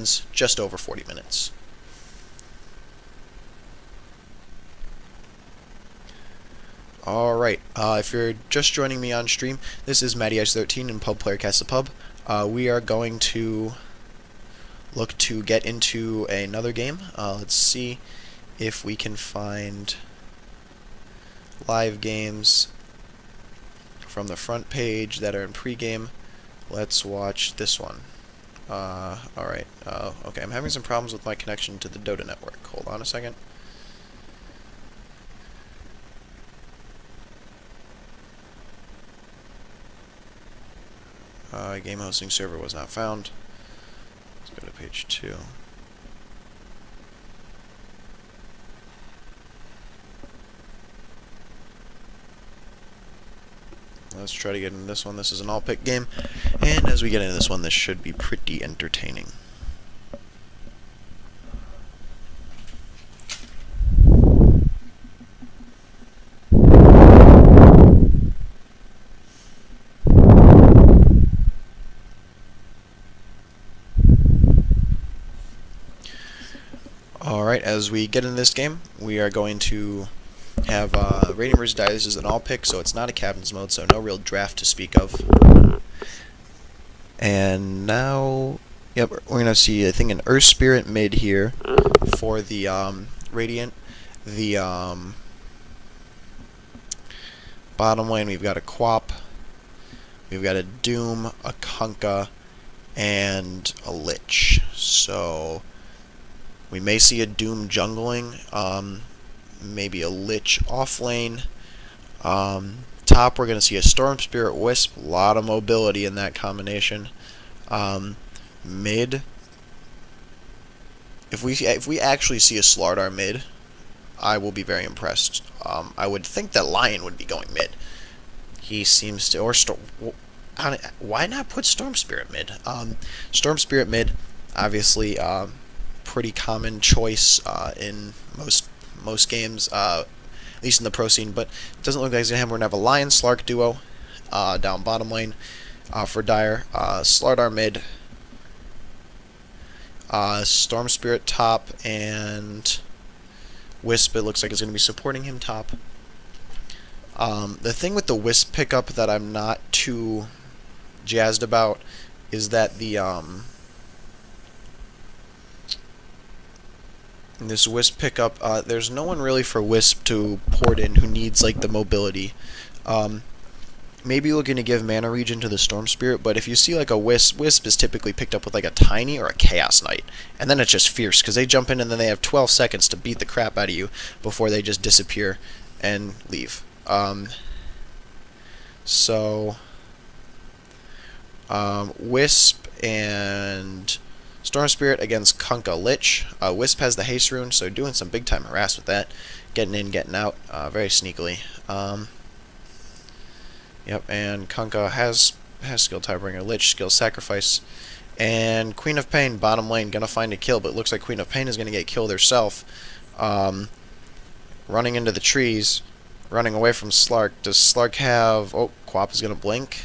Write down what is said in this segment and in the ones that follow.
runs just over 40 minutes. Alright, if you're just joining me on stream, this is MattyIce13 in Pub Player Cast the Pub. We are going to look to get into another game. Let's see if we can find live games from the front page that are in pregame. Let's watch this one. Alright, okay, I'm having some problems with my connection to the Dota network. Hold on a second. Game hosting server was not found. Let's go to page 2. Let's try to get into this one. This is an all-pick game, and as we get into this one, this should be pretty entertaining. Alright, as we get into this game, we are going to have Radiant vs. Die. This is an all-pick, so it's not a captain's mode, so no real draft to speak of. And now, yep, we're going to see, I think, an Earth Spirit mid here for the Radiant. The bottom lane, we've got a Quap, we've got a Doom, a Kunkka, and a Lich. So we may see a Doom jungling, maybe a Lich off lane. Top, we're going to see a Storm Spirit Wisp, a lot of mobility in that combination. Mid, if we actually see a Slardar mid, I will be very impressed. I would think that Lion would be going mid. He seems to, or why not put Storm Spirit mid? Storm Spirit mid, obviously, pretty common choice in most games, at least in the pro scene, but it doesn't look like he's going to have. We're going to have a Lion Slark duo down bottom lane for Dire. Slardar mid, Storm Spirit top, and Wisp, it looks like, is going to be supporting him top. The thing with the Wisp pickup that I'm not too jazzed about is that the this Wisp pickup, there's no one really for Wisp to port in who needs like the mobility. Maybe looking to give mana regen to the Storm Spirit, but if you see like a Wisp is typically picked up with like a Tiny or a Chaos Knight, and then it's just fierce because they jump in and then they have 12 seconds to beat the crap out of you before they just disappear and leave. Wisp and Storm Spirit against Kunkka Lich. Wisp has the haste rune, so doing some big time harass with that. Getting in, getting out, very sneakily. Yep, and Kunkka has skill Tidebringer, Lich, skill Sacrifice, and Queen of Pain, bottom lane, gonna find a kill, but it looks like Queen of Pain is gonna get killed herself. Running into the trees, running away from Slark. Does Slark have... Oh, Quap is gonna blink.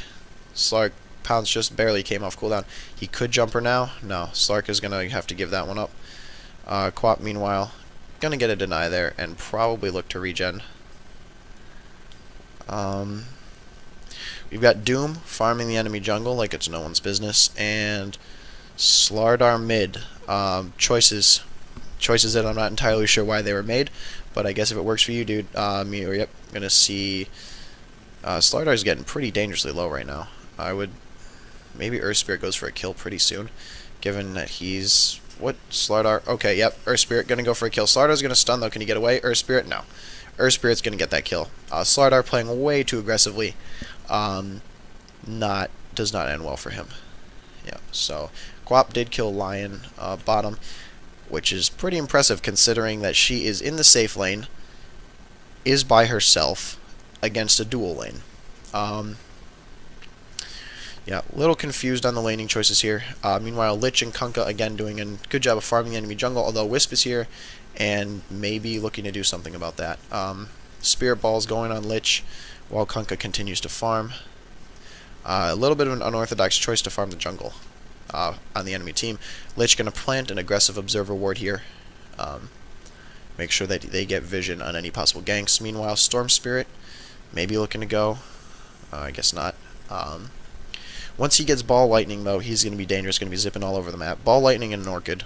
Slark pounce just barely came off cooldown. He could jump her now. No, Slark is gonna have to give that one up. Quap, meanwhile, gonna get a deny there and probably look to regen. We've got Doom farming the enemy jungle like it's no one's business, and Slardar mid. Choices that I'm not entirely sure why they were made, but I guess if it works for you, dude, yep, gonna see Slardar's getting pretty dangerously low right now. I would maybe Earth Spirit goes for a kill pretty soon, given that he's Slardar. Okay, yep, Earth Spirit gonna go for a kill. Slardar's gonna stun though. Can he get away? Earth Spirit, no. Earth Spirit's gonna get that kill. Slardar playing way too aggressively. Does not end well for him. Yeah, so Quap did kill Lion bottom, which is pretty impressive considering that she is in the safe lane, is by herself against a dual lane. Yeah, a little confused on the laning choices here. Meanwhile, Lich and Kunkka again doing a good job of farming the enemy jungle, although Wisp is here and maybe looking to do something about that. Spirit Ball's going on Lich while Kunkka continues to farm. A little bit of an unorthodox choice to farm the jungle. on the enemy team. Lich going to plant an aggressive observer ward here. Make sure that they get vision on any possible ganks. Meanwhile, Storm Spirit maybe looking to go. I guess not. Once he gets Ball Lightning, though, he's going to be dangerous. Going to be zipping all over the map. Ball Lightning and an Orchid.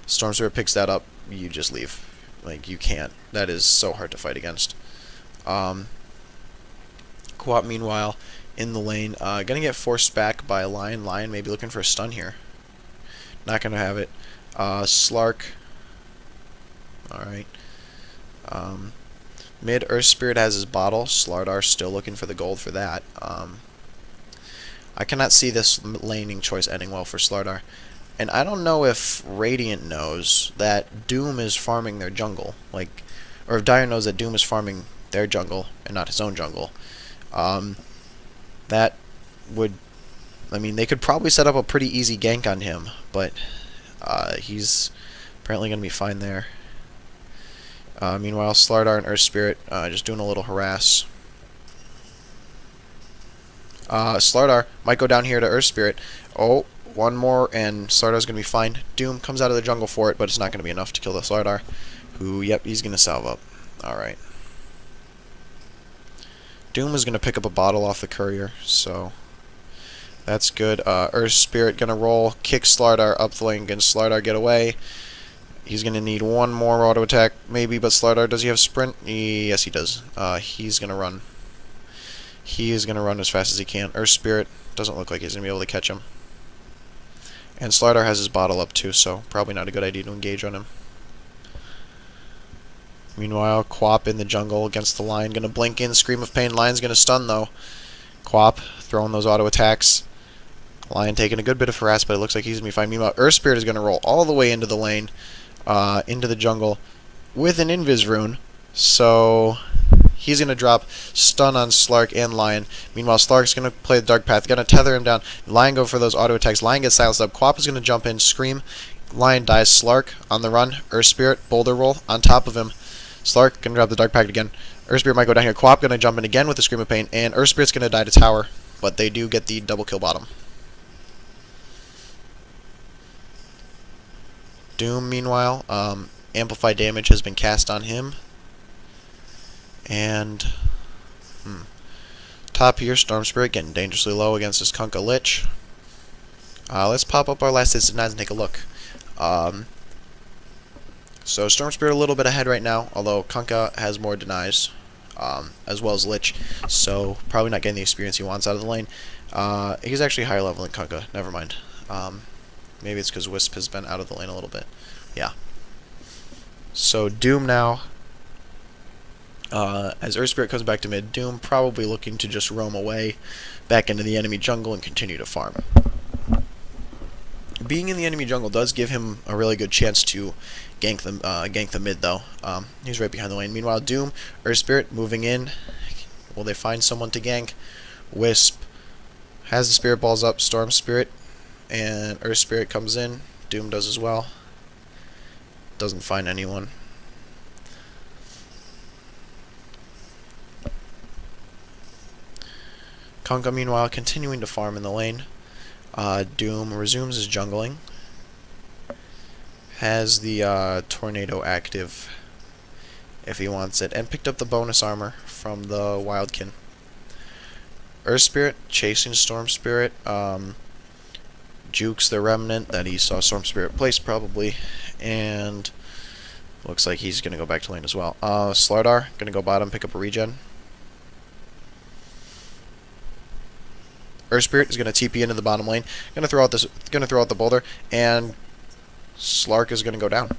Storm Spirit picks that up. You just leave. Like, you can't. That is so hard to fight against. Co-op, meanwhile, in the lane. Gonna get forced back by Lion. Lion maybe looking for a stun here. Not gonna have it. Slark. Alright. Mid, Earth Spirit has his bottle. Slardar still looking for the gold for that. I cannot see this laning choice ending well for Slardar. And I don't know if Radiant knows that Doom is farming their jungle. Like, or if Dire knows that Doom is farming their jungle and not his own jungle. That would... I mean, they could probably set up a pretty easy gank on him, but he's apparently going to be fine there. Meanwhile, Slardar and Earth Spirit just doing a little harass. Slardar might go down here to Earth Spirit. Oh, one more, and Slardar's going to be fine. Doom comes out of the jungle for it, but it's not going to be enough to kill the Slardar, who, yep, he's going to salve up. Alright. Doom is going to pick up a bottle off the courier, so that's good. Earth Spirit going to roll, kick Slardar up the lane against Slardar, get away. He's going to need one more auto attack, maybe, but Slardar, does he have sprint? Yes, he does. He's going to run. He is going to run as fast as he can. Earth Spirit doesn't look like he's going to be able to catch him. And Slardar has his bottle up too, so probably not a good idea to engage on him. Meanwhile, Quap in the jungle against the Lion. Going to blink in, Scream of Pain. Lion's going to stun, though. Quap throwing those auto attacks. Lion taking a good bit of harass, but it looks like he's going to be fine. Meanwhile, Earth Spirit is going to roll all the way into the lane, into the jungle, with an Invis rune. So he's going to drop stun on Slark and Lion. Meanwhile, Slark's going to play the Dark Path. Going to tether him down. Lion go for those auto attacks. Lion gets silenced up. Quap is going to jump in, Scream. Lion dies. Slark on the run. Earth Spirit, Boulder Roll on top of him. Slark going to drop the Dark Pact again. Earth Spirit might go down here. Quap going to jump in again with the Scream of Pain. And Earth Spirit's going to die to tower. But they do get the double kill bottom. Doom, meanwhile, amplified damage has been cast on him. And top here, Storm Spirit getting dangerously low against this Kunkka Lich. Let's pop up our last instant and take a look. So Storm Spirit a little bit ahead right now, although Kunkka has more denies, as well as Lich, so probably not getting the experience he wants out of the lane. He's actually higher level than Kunkka, never mind. Maybe it's because Wisp has been out of the lane a little bit. Yeah. So Doom now, as Earth Spirit comes back to mid, Doom probably looking to just roam away back into the enemy jungle and continue to farm. Being in the enemy jungle does give him a really good chance to gank the mid, though. He's right behind the lane. Meanwhile, Doom, Earth Spirit moving in. Will they find someone to gank? Wisp has the Spirit Balls up. Storm Spirit and Earth Spirit comes in. Doom does as well. Doesn't find anyone. Kunkka, meanwhile, continuing to farm in the lane. Doom resumes his jungling. Has the Tornado active if he wants it, and picked up the bonus armor from the Wildkin. Earth Spirit chasing Storm Spirit. Jukes the Remnant that he saw Storm Spirit place probably, and looks like he's going to go back to lane as well. Slardar going to go bottom, pick up a regen. Earth Spirit is going to TP into the bottom lane. Going to throw out the boulder, and Slark is going to go down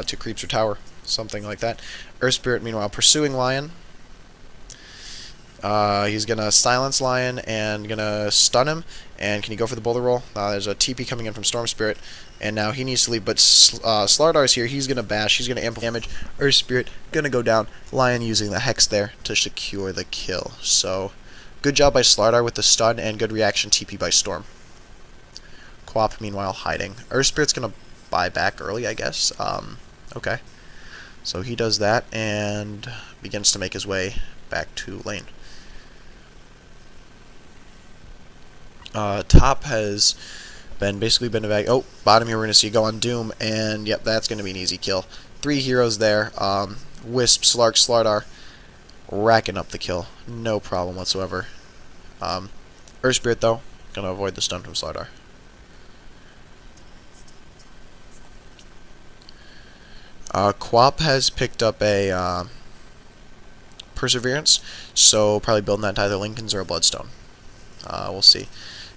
to creeps or tower, something like that. Earth Spirit, meanwhile, pursuing Lion. He's going to silence Lion and going to stun him. And can he go for the boulder roll? There's a TP coming in from Storm Spirit, and now he needs to leave. But Slardar's here. He's going to bash. He's going to amplify damage. Earth Spirit going to go down. Lion using the Hex there to secure the kill. So good job by Slardar with the stun and good reaction TP by Storm. Quap, meanwhile, hiding. Earth Spirit's going to buy back early, I guess. Okay. So he does that and begins to make his way back to lane. Top has basically been evac. Oh, bottom here we're going to see go on Doom, and yep, that's going to be an easy kill. 3 heroes there. Wisp, Slark, Slardar, racking up the kill. No problem whatsoever. Earth Spirit, though, going to avoid the stun from Slardar. Quap has picked up a Perseverance, so probably building that to either Lincoln's or a Bloodstone. We'll see.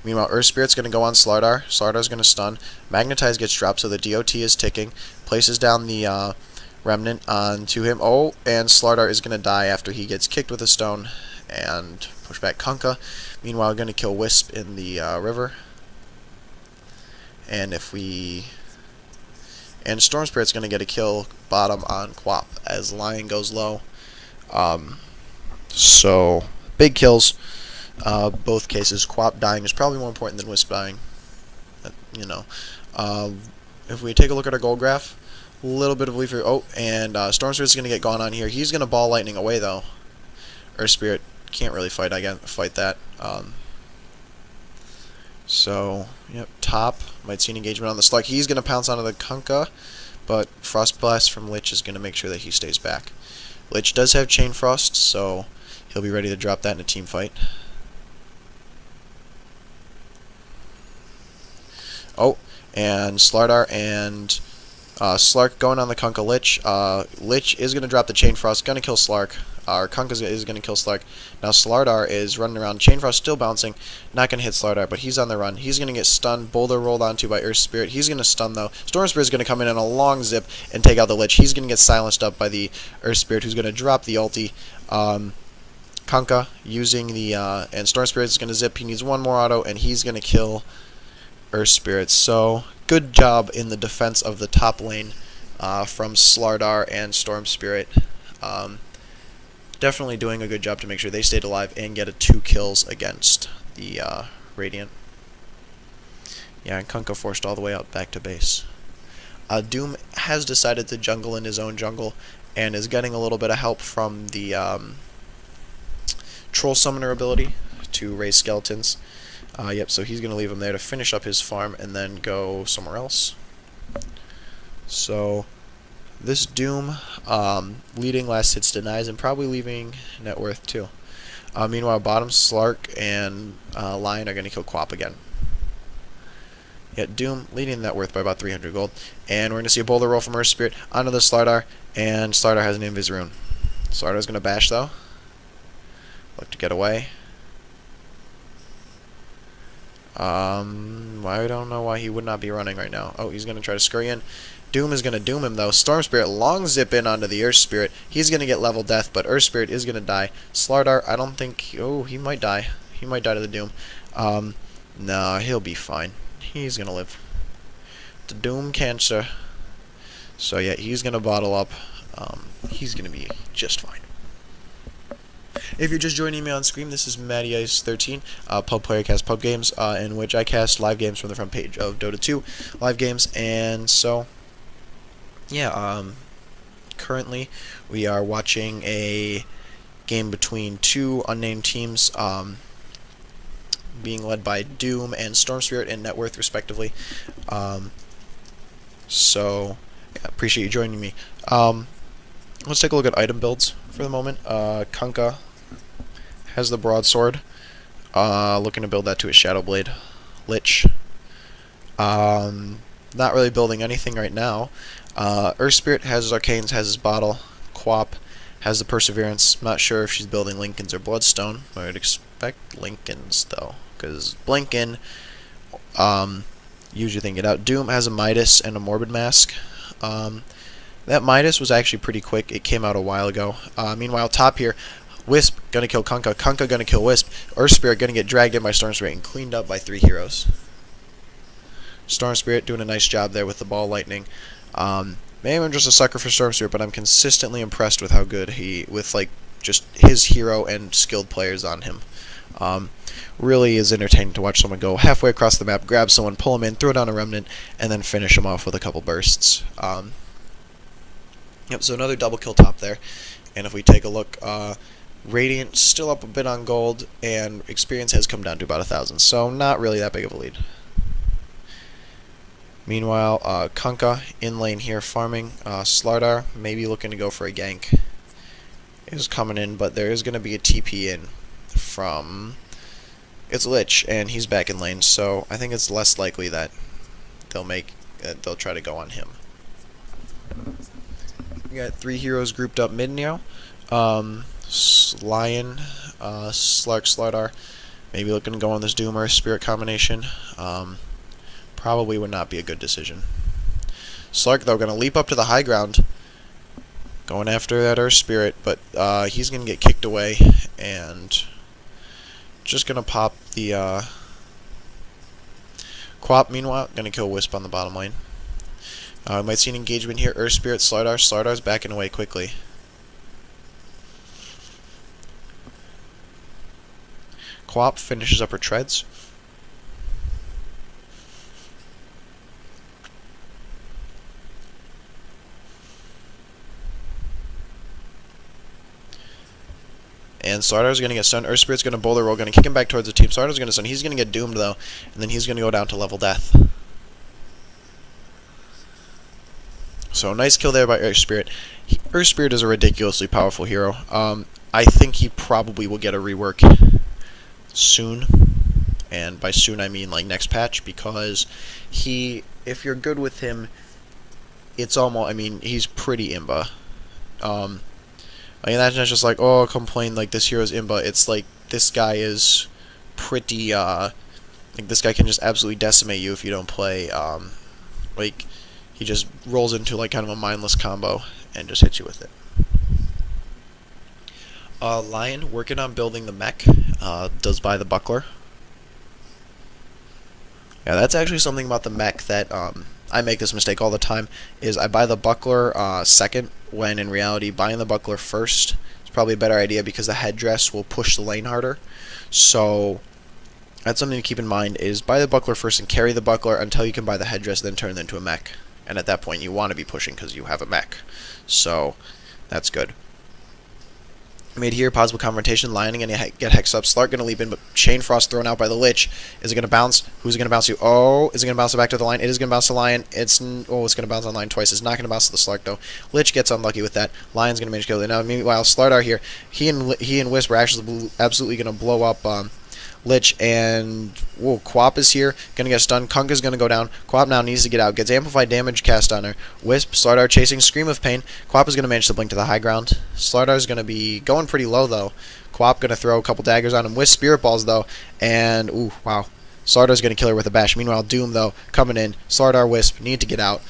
Meanwhile, Earth Spirit's going to go on Slardar. Slardar's going to stun. Magnetize gets dropped, so the DOT is ticking. Places down the Remnant onto him. Oh, and Slardar is going to die after he gets kicked with a stone and push back Kunkka. Meanwhile, going to kill Wisp in the river. And if we... And Storm Spirit's going to get a kill bottom on Quap as Lion goes low. So, big kills. Both cases. Quap dying is probably more important than Wisp dying. You know. If we take a look at our gold graph, a little bit of leaf here. Oh, and Storm Spirit's going to get gone on here. He's going to ball lightning away, though. Earth Spirit can't really fight that. So, yep, top. Might see an engagement on the Slug. He's going to pounce onto the Kunkka, but Frost Blast from Lich is going to make sure that he stays back. Lich does have Chain Frost, so he'll be ready to drop that in a team fight. Oh, and Slardar and Slark going on the Kunkka Lich. Lich is going to drop the Chain Frost, going to kill Slark. Kunkka is going to kill Slark. Now Slardar is running around. Chain Frost still bouncing. Not going to hit Slardar, but he's on the run. He's going to get stunned. Boulder rolled onto by Earth Spirit. He's going to stun, though. Storm Spirit is going to come in a long zip and take out the Lich. He's going to get silenced up by the Earth Spirit, who's going to drop the ulti. Kunkka using the... and Storm Spirit is going to zip. He needs one more auto, and he's going to kill Earth Spirit. So, good job in the defense of the top lane from Slardar and Storm Spirit. Definitely doing a good job to make sure they stayed alive and get 2 kills against the Radiant. Yeah, and Kunkka forced all the way out back to base. Doom has decided to jungle in his own jungle and is getting a little bit of help from the Troll Summoner ability to raise skeletons. Yep, so he's going to leave him there to finish up his farm and then go somewhere else. So... this Doom, leading last hits denies and probably leaving net worth too. Meanwhile, bottom Slark and Lion are going to kill Quap again. Yeah, Doom leading net worth by about 300 gold. And we're going to see a boulder roll from Earth Spirit onto the Slardar, and Slardar has an Invis rune. Slardar's going to bash though. Look to get away. I don't know why he would not be running right now. Oh, he's going to try to scurry in. Doom is going to doom him, though. Storm Spirit long zip in onto the Earth Spirit. He's going to get level death, but Earth Spirit is going to die. Slardar, I don't think... oh, he might die. He might die to the Doom. No, he'll be fine. He's going to live. The Doom cancer. So, yeah, he's going to bottle up. He's going to be just fine. If you're just joining me on screen, this is MattyIce13, Pub Player Cast Pub Games, in which I cast live games from the front page of Dota 2 live games, and so... yeah, currently we are watching a game between 2 unnamed teams, being led by Doom and Storm Spirit and net worth respectively. So, yeah, appreciate you joining me. Let's take a look at item builds for the moment. Kunkka has the broadsword, looking to build that to a Shadow Blade. Lich, not really building anything right now. Earth Spirit has his Arcanes, has his bottle. Quap has the Perseverance. Not sure if she's building Lincoln's or Bloodstone. I would expect Lincoln's, though, because Blinken, usually think it out. Doom has a Midas and a Morbid Mask. That Midas was actually pretty quick. It came out a while ago. Meanwhile, top here, Wisp gonna kill Kunkka. Kunkka gonna kill Wisp. Earth Spirit gonna get dragged in by Storm Spirit and cleaned up by 3 heroes. Storm Spirit doing a nice job there with the ball lightning. Maybe I'm just a sucker for Storm Spirit, but I'm consistently impressed with how good with like just his hero and skilled players on him. Really is entertaining to watch someone go halfway across the map, grab someone, pull him in, throw down a remnant, and then finish him off with a couple bursts. Yep, so another double kill top there. And if we take a look, Radiant still up a bit on gold, and experience has come down to about 1,000, so not really that big of a lead. Meanwhile, Kunkka in lane here farming. Slardar maybe looking to go for a gank is coming in, but there is going to be a TP in from... It's Lich, and he's back in lane, so I think it's less likely that they'll try to go on him. We got 3 heroes grouped up mid now. Lion, Slark, Slardar, maybe looking to go on this Doom or Spirit combination. Probably would not be a good decision. Slark, though, going to leap up to the high ground, going after that Earth Spirit, but he's going to get kicked away, and just going to pop the Quap, meanwhile, going to kill Wisp on the bottom lane. Might see an engagement here. Earth Spirit, Slardar. Slardar's backing away quickly. Quap finishes up her treads. And Sardar's going to get stunned. Earth Spirit's going to boulder roll, going to kick him back towards the team. Sardar's going to stun. He's going to get doomed, though, and then he's going to go down to level death. So, nice kill there by Earth Spirit. Earth Spirit is a ridiculously powerful hero. I think he probably will get a rework soon. And by soon, I mean, like, next patch, because if you're good with him, it's almost, I mean, he's pretty imba. That's not just like, oh, complain like this hero's imba. It's like this guy is pretty, like this guy can just absolutely decimate you if you don't play. Like he just rolls into like kind of a mindless combo and just hits you with it. Lion working on building the mech. Does buy the buckler. Yeah, that's actually something about the mech that I make this mistake all the time. Is I buy the buckler second, when in reality buying the buckler first is probably a better idea because the headdress will push the lane harder. So that's something to keep in mind, is buy the buckler first and carry the buckler until you can buy the headdress, then turn it into a mech. And at that point you want to be pushing because you have a mech. So that's good. Made here, possible confrontation. Lion going to get hexed up. Slark going to leap in, but Chain Frost thrown out by the Lich. Is it going to bounce? Who's it going to bounce to? Oh, is it going to bounce it back to the Lion? It is going to bounce to Lion. It's going to bounce on Lion twice. It's not going to bounce to the Slark, though. Lich gets unlucky with that. Lion's going to manage to kill it. Now, meanwhile, Slardar here, he and Wisp are actually absolutely going to blow up Lich, and Quap is here, gonna get stunned. Kunkka's gonna go down. Quap now needs to get out. Gets amplified damage cast on her. Wisp, Slardar chasing, Scream of Pain. Quap is gonna manage to blink to the high ground. Slardar's gonna be going pretty low though. Quap gonna throw a couple daggers on him. Wisp Spirit Balls though, and wow. Slardar's gonna kill her with a bash. Meanwhile, Doom though coming in. Slardar, Wisp need to get out.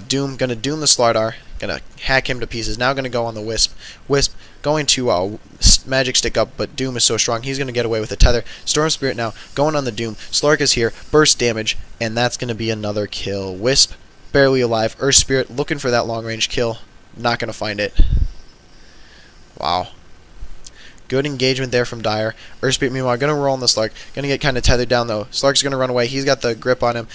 Doom gonna doom the Slardar. Gonna hack him to pieces. Now gonna go on the Wisp. Wisp going to magic stick up, but Doom is so strong he's gonna get away with a tether. Storm Spirit now going on the Doom. Slark is here. Burst damage, and that's gonna be another kill. Wisp barely alive. Earth Spirit looking for that long range kill. Not gonna find it. Wow. Good engagement there from Dire. Earth Spirit, meanwhile, going to roll on the Slark. Going to get kind of tethered down, though. Slark's going to run away. He's got the grip on him.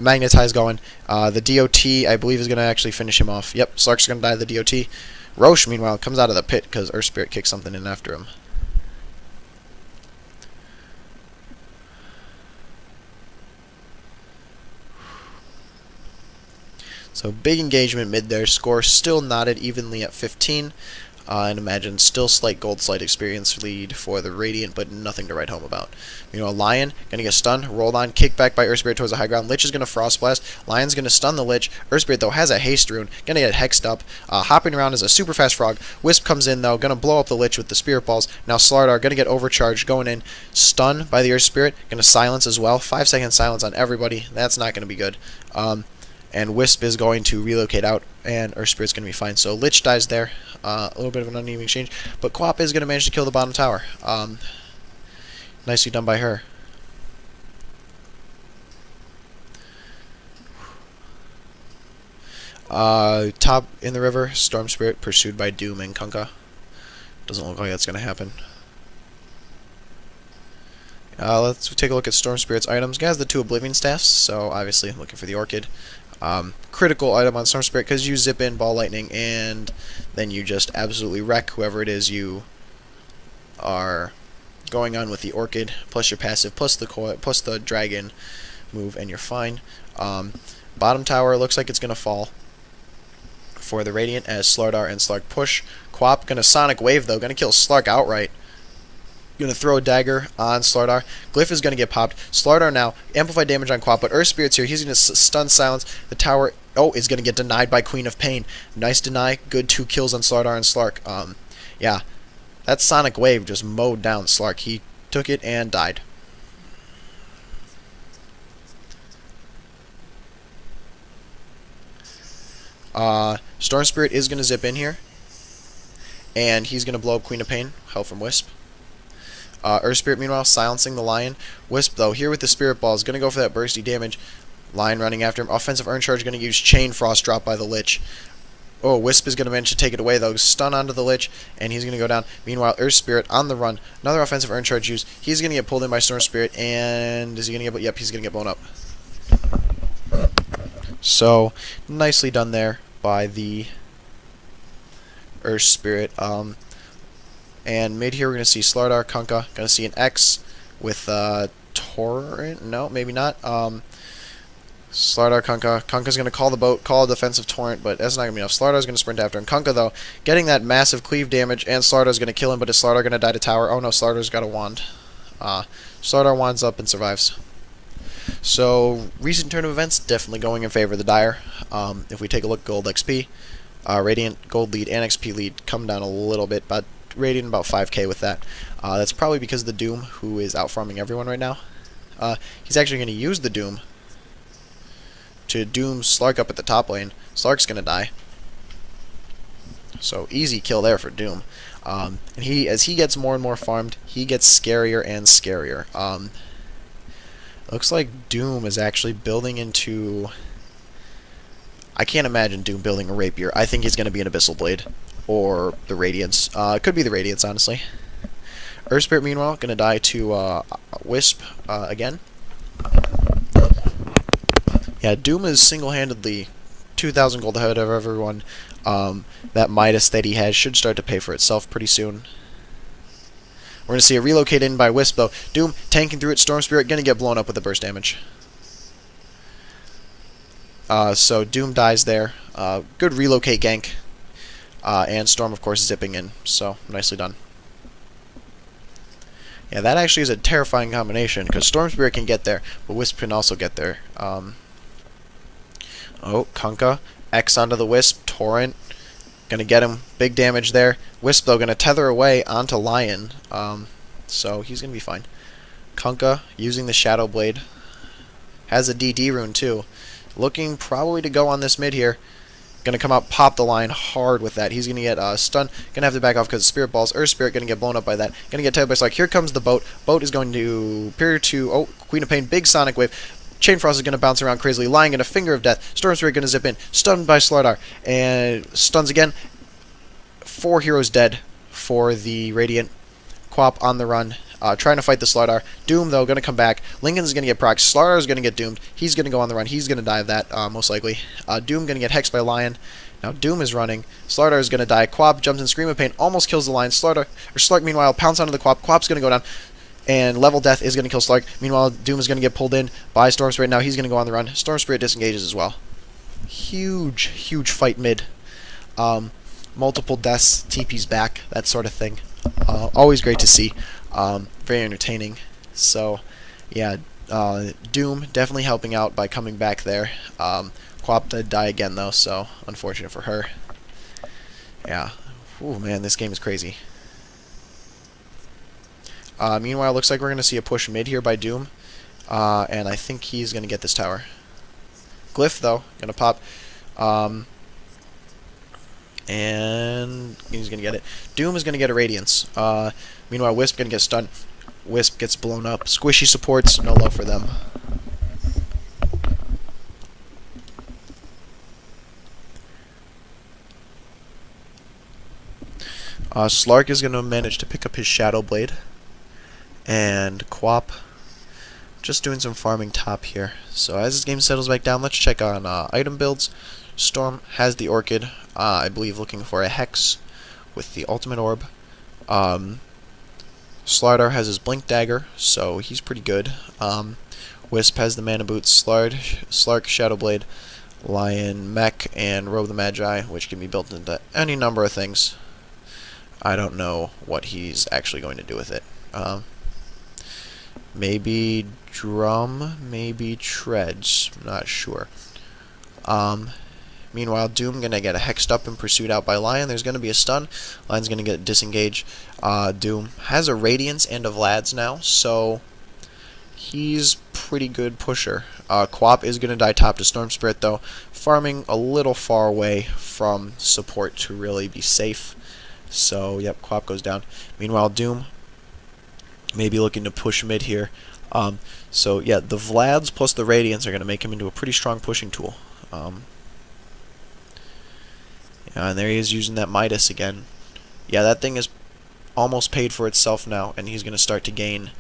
Magnetize going. The DOT, I believe, is going to actually finish him off. Yep, Slark's going to die to the DOT. Roche, meanwhile, comes out of the pit because Earth Spirit kicks something in after him. So, big engagement mid there. Score still knotted evenly at 15. And imagine still slight gold, slight experience lead for the Radiant, but nothing to write home about. Lion going to get stunned, rolled on, kicked back by Earth Spirit towards the high ground. Lich is going to Frost Blast. Lion's going to stun the Lich. Earth Spirit, though, has a haste rune. Going to get hexed up. Hopping around is a super fast frog. Wisp comes in, though, going to blow up the Lich with the Spirit Balls. Now Slardar going to get overcharged, going in. Stun by the Earth Spirit. Going to silence as well. 5-second silence on everybody. That's not going to be good. And Wisp is going to relocate out, and Earth Spirit's going to be fine. So Lich dies there. A little bit of an uneven exchange. But Quap is going to manage to kill the bottom tower. Nicely done by her. Top in the river, Storm Spirit pursued by Doom and Kunkka. Doesn't look like that's going to happen. Let's take a look at Storm Spirit's items. He has the 2 Oblivion Staffs, so obviously looking for the Orchid. Critical item on Storm Spirit because you zip in Ball Lightning and then you just absolutely wreck whoever it is you are going on with the Orchid, plus your passive, plus the Dragon move, and you're fine. Bottom tower looks like it's going to fall for the Radiant as Slardar and Slark push. Quap going to Sonic Wave, though, going to kill Slark outright. Going to throw a dagger on Slardar. Glyph is going to get popped. Slardar now, amplified damage on Quap, but Earth Spirit's here. He's going to stun silence. The tower, is going to get denied by Queen of Pain. Nice deny. Good 2 kills on Slardar and Slark. Yeah, that Sonic Wave just mowed down Slark. He took it and died. Storm Spirit is going to zip in here. And he's going to blow up Queen of Pain. Help from Wisp. Earth Spirit, meanwhile, silencing the Lion. Wisp, though, here with the Spirit Ball, is going to go for that bursty damage. Lion running after him. Offensive Urn Charge, going to use Chain Frost drop by the Lich. Oh, Wisp is going to manage to take it away, though. Stun onto the Lich, and he's going to go down. Meanwhile, Earth Spirit on the run. Another offensive Urn Charge use. He's going to get pulled in by Storm Spirit, and is he going to get... Yep, he's going to get blown up. So, nicely done there by the Earth Spirit. And mid here we're going to see Slardar, Kunkka. Going to see an X with Torrent. No, maybe not. Slardar, Kunkka. Kunkka's going to call the boat, call a defensive Torrent, but that's not going to be enough. Slardar's going to sprint after him. Kunkka, though, getting that massive cleave damage, and Slardar's going to kill him, but is Slardar going to die to tower? Oh no, Slardar's got a wand. Slardar wands up and survives. So, recent turn of events definitely going in favor of the Dire. If we take a look, gold XP, Radiant, gold lead, and XP lead come down a little bit, but Radiant about 5k with that. That's probably because of the Doom, who is out farming everyone right now. He's actually going to use the Doom to Doom Slark up at the top lane. Slark's going to die. So easy kill there for Doom. And as he gets more and more farmed, he gets scarier and scarier. Looks like Doom is actually building into... I can't imagine Doom building a Rapier. I think he's going to be an Abyssal Blade. Or the Radiance. It could be the Radiance, honestly. Earth Spirit, meanwhile, going to die to Wisp again. Yeah, Doom is single-handedly 2,000 gold ahead of everyone. That Midas that he has should start to pay for itself pretty soon. We're going to see a relocate in by Wisp, though. Doom tanking through it. Storm Spirit going to get blown up with the burst damage. So Doom dies there. Good relocate gank. And Storm, of course, zipping in. So, nicely done. Yeah, that actually is a terrifying combination, because Storm Spirit can get there, but Wisp can also get there. Kunkka. X onto the Wisp. Torrent. Gonna get him. Big damage there. Wisp, though, gonna tether away onto Lion. So, he's gonna be fine. Kunkka, using the Shadow Blade. Has a DD rune, too. Looking probably to go on this mid here. Gonna come out, pop the Lion hard with that. He's gonna get stunned. Gonna have to back off because of Spirit Balls. Earth Spirit gonna get blown up by that. Gonna get tailed by Slark. Here comes the boat. Boat is going to appear to... Queen of Pain. Big Sonic Wave. Chain Frost is gonna bounce around crazily. Lion gonna Finger of Death. Storm Spirit gonna zip in. Stunned by Slardar. And stuns again. 4 heroes dead for the Radiant. Quap on the run. Trying to fight the Slardar. Doom, though, going to come back. Lincoln's going to get procced. Slardar's going to get doomed. He's going to go on the run. He's going to die of that, most likely. Doom going to get hexed by Lion. Now Doom is running. Slardar is going to die. Quap jumps in Scream of Pain. Almost kills the Lion. Slark, meanwhile, pounce onto the Quap. Quap's going to go down. And Level Death is going to kill Slark. Meanwhile, Doom is going to get pulled in by Storm Spirit. Now he's going to go on the run. Storm Spirit disengages as well. Huge, huge fight mid. Multiple deaths. TP's back. That sort of thing. Always great to see. Very entertaining. So, yeah, Doom definitely helping out by coming back there. Quap did die again, though, so unfortunate for her. Yeah. Ooh, man, this game is crazy. Meanwhile, looks like we're going to see a push mid here by Doom. And I think he's going to get this tower. Glyph, though, going to pop. And he's going to get it. Doom is going to get a Radiance. Meanwhile, Wisp going to get stunned. Wisp gets blown up. Squishy supports, no love for them. Slark is going to manage to pick up his Shadow Blade. And Quap just doing some farming top here. So as this game settles back down, let's check on item builds. Storm has the Orchid, I believe looking for a Hex with the Ultimate Orb. Slardar has his Blink Dagger, so he's pretty good. Wisp has the Mana Boots, Slark, Shadowblade, Lion, Mech, and Robe the Magi, which can be built into any number of things. I don't know what he's actually going to do with it. Maybe Drum, maybe Treads, I'm not sure. Meanwhile, Doom gonna get a hexed up and pursued out by Lion. There's gonna be a stun. Lion's gonna get disengaged. Doom has a Radiance and a Vlad's now, so he's pretty good pusher. Quap is gonna die top to Storm Spirit though, farming a little far away from support to really be safe. So yep, Quap goes down. Meanwhile, Doom maybe looking to push mid here. So yeah, the Vlads plus the Radiance are gonna make him into a pretty strong pushing tool. And there he is using that Midas again. Yeah, that thing is almost paid for itself now, and he's going to start to gain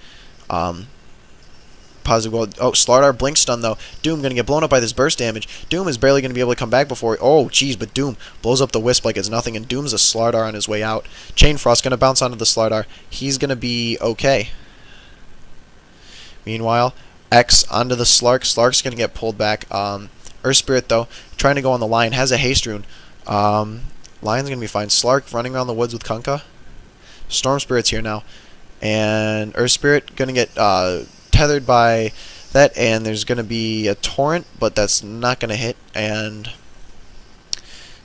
positive gold. Oh, Slardar Blink Stun, though. Doom going to get blown up by this burst damage. Doom is barely going to be able to come back before... Oh, jeez, but Doom blows up the Wisp like it's nothing, and Doom's a Slardar on his way out. Chain Frost going to bounce onto the Slardar. He's going to be okay. Meanwhile, X onto the Slark. Slark's going to get pulled back. Earth Spirit, though, trying to go on the Lion, has a Haste Rune. Lion's gonna be fine. Slark running around the woods with Kunkka. Storm Spirit's here now, and Earth Spirit gonna get tethered by that, and there's gonna be a torrent, but that's not gonna hit. And